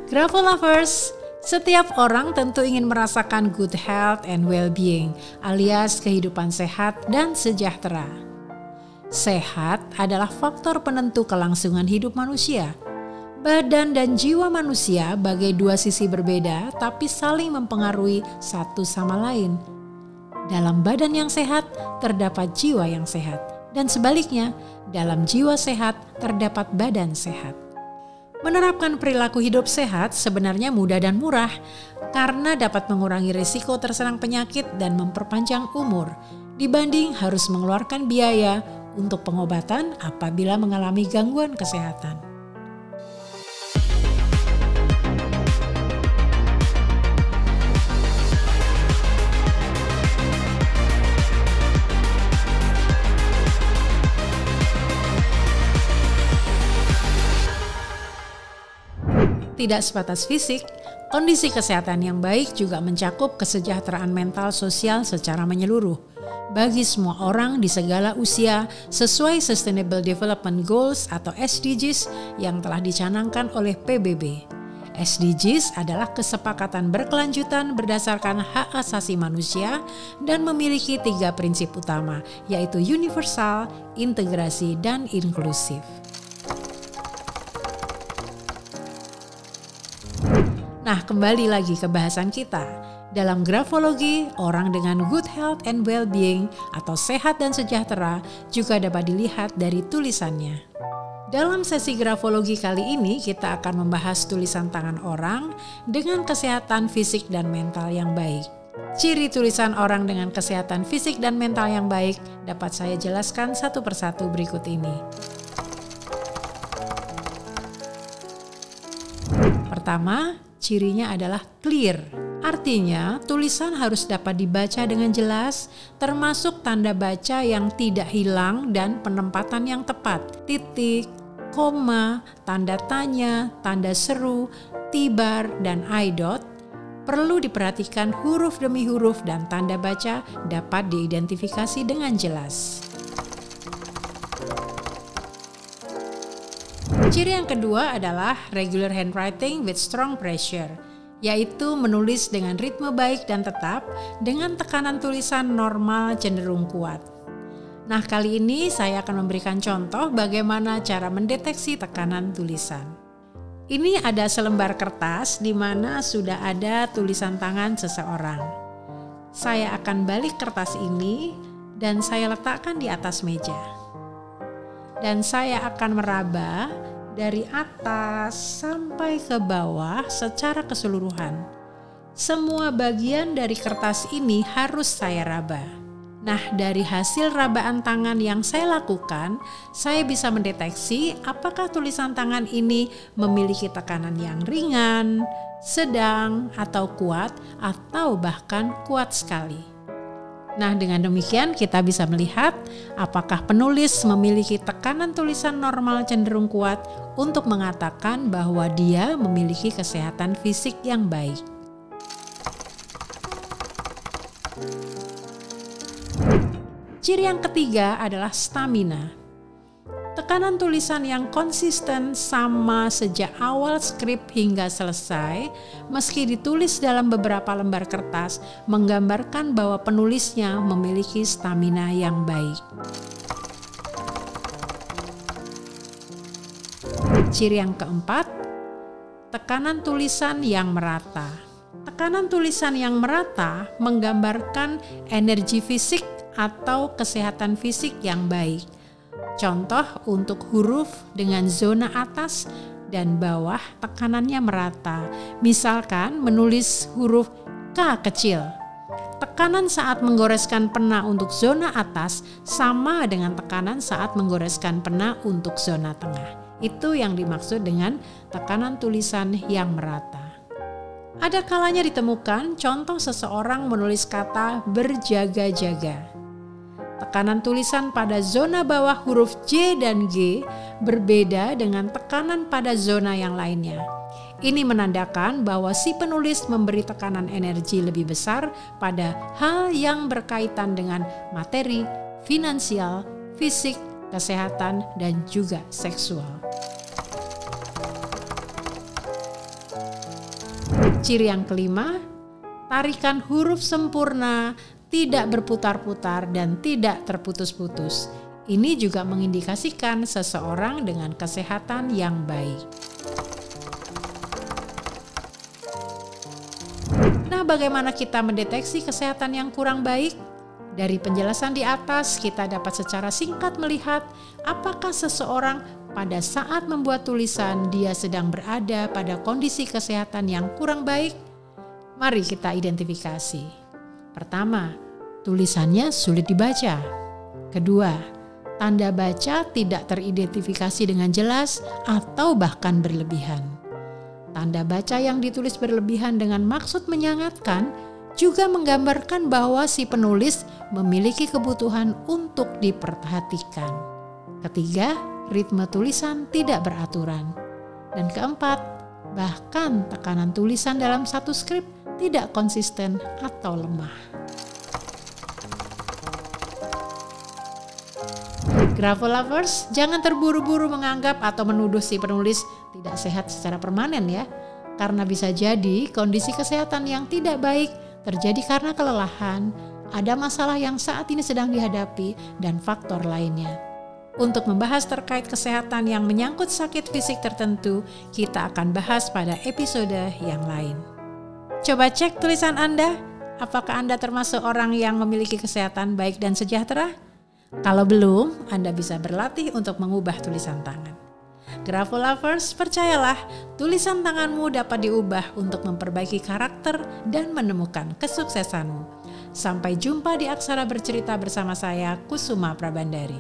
Grafo lovers, setiap orang tentu ingin merasakan good health and well-being, alias kehidupan sehat dan sejahtera. Sehat adalah faktor penentu kelangsungan hidup manusia. Badan dan jiwa manusia bagai dua sisi berbeda tapi saling mempengaruhi satu sama lain. Dalam badan yang sehat terdapat jiwa yang sehat, dan sebaliknya, dalam jiwa sehat terdapat badan sehat. Menerapkan perilaku hidup sehat sebenarnya mudah dan murah karena dapat mengurangi risiko terserang penyakit dan memperpanjang umur dibanding harus mengeluarkan biaya untuk pengobatan apabila mengalami gangguan kesehatan. Tidak sebatas fisik, kondisi kesehatan yang baik juga mencakup kesejahteraan mental sosial secara menyeluruh bagi semua orang di segala usia sesuai Sustainable Development Goals atau SDGs yang telah dicanangkan oleh PBB. SDGs adalah kesepakatan berkelanjutan berdasarkan hak asasi manusia dan memiliki 3 prinsip utama, yaitu universal, integrasi, dan inklusif. Nah, kembali lagi ke bahasan kita. Dalam grafologi, orang dengan good health and well-being atau sehat dan sejahtera juga dapat dilihat dari tulisannya. Dalam sesi grafologi kali ini, kita akan membahas tulisan tangan orang dengan kesehatan fisik dan mental yang baik. Ciri tulisan orang dengan kesehatan fisik dan mental yang baik dapat saya jelaskan satu persatu berikut ini. Pertama, cirinya adalah clear. Artinya, tulisan harus dapat dibaca dengan jelas, termasuk tanda baca yang tidak hilang dan penempatan yang tepat. Titik, koma, tanda tanya, tanda seru, tibar, dan i-dot. Perlu diperhatikan huruf demi huruf dan tanda baca dapat diidentifikasi dengan jelas. Ciri yang kedua adalah regular handwriting with strong pressure, yaitu menulis dengan ritme baik dan tetap dengan tekanan tulisan normal cenderung kuat. Nah, kali ini saya akan memberikan contoh bagaimana cara mendeteksi tekanan tulisan. Ini ada selembar kertas di mana sudah ada tulisan tangan seseorang. Saya akan balik kertas ini dan saya letakkan di atas meja. Dan saya akan meraba dari atas sampai ke bawah secara keseluruhan. Semua bagian dari kertas ini harus saya raba. Nah, dari hasil rabaan tangan yang saya lakukan, saya bisa mendeteksi apakah tulisan tangan ini memiliki tekanan yang ringan, sedang, atau kuat, atau bahkan kuat sekali. Nah, dengan demikian kita bisa melihat apakah penulis memiliki tekanan tulisan normal cenderung kuat untuk mengatakan bahwa dia memiliki kesehatan fisik yang baik. Ciri yang ketiga adalah stamina. Tekanan tulisan yang konsisten sama sejak awal skrip hingga selesai, meski ditulis dalam beberapa lembar kertas, menggambarkan bahwa penulisnya memiliki stamina yang baik. Ciri yang keempat, tekanan tulisan yang merata. Tekanan tulisan yang merata menggambarkan energi fisik atau kesehatan fisik yang baik. Contoh untuk huruf dengan zona atas dan bawah tekanannya merata. Misalkan menulis huruf K kecil. Tekanan saat menggoreskan pena untuk zona atas sama dengan tekanan saat menggoreskan pena untuk zona tengah. Itu yang dimaksud dengan tekanan tulisan yang merata. Ada kalanya ditemukan contoh seseorang menulis kata berjaga-jaga. Tekanan tulisan pada zona bawah huruf J dan G berbeda dengan tekanan pada zona yang lainnya. Ini menandakan bahwa si penulis memberi tekanan energi lebih besar pada hal yang berkaitan dengan materi, finansial, fisik, kesehatan, dan juga seksual. Ciri yang kelima, tarikan huruf sempurna, tidak berputar-putar dan tidak terputus-putus. Ini juga mengindikasikan seseorang dengan kesehatan yang baik. Nah, bagaimana kita mendeteksi kesehatan yang kurang baik? Dari penjelasan di atas, kita dapat secara singkat melihat apakah seseorang pada saat membuat tulisan dia sedang berada pada kondisi kesehatan yang kurang baik. Mari kita identifikasi. Pertama, tulisannya sulit dibaca. Kedua, tanda baca tidak teridentifikasi dengan jelas atau bahkan berlebihan. Tanda baca yang ditulis berlebihan dengan maksud menyangatkan juga menggambarkan bahwa si penulis memiliki kebutuhan untuk diperhatikan. Ketiga, ritme tulisan tidak beraturan. Dan keempat, bahkan tekanan tulisan dalam satu skrip tidak konsisten atau lemah. Grafo lovers, jangan terburu-buru menganggap atau menuduh si penulis tidak sehat secara permanen ya. Karena bisa jadi kondisi kesehatan yang tidak baik terjadi karena kelelahan, ada masalah yang saat ini sedang dihadapi, dan faktor lainnya. Untuk membahas terkait kesehatan yang menyangkut sakit fisik tertentu, kita akan bahas pada episode yang lain. Coba cek tulisan Anda, apakah Anda termasuk orang yang memiliki kesehatan baik dan sejahtera? Kalau belum, Anda bisa berlatih untuk mengubah tulisan tangan. Grafo lovers, percayalah, tulisan tanganmu dapat diubah untuk memperbaiki karakter dan menemukan kesuksesanmu. Sampai jumpa di Aksara Bercerita bersama saya, Kusuma Prabandari.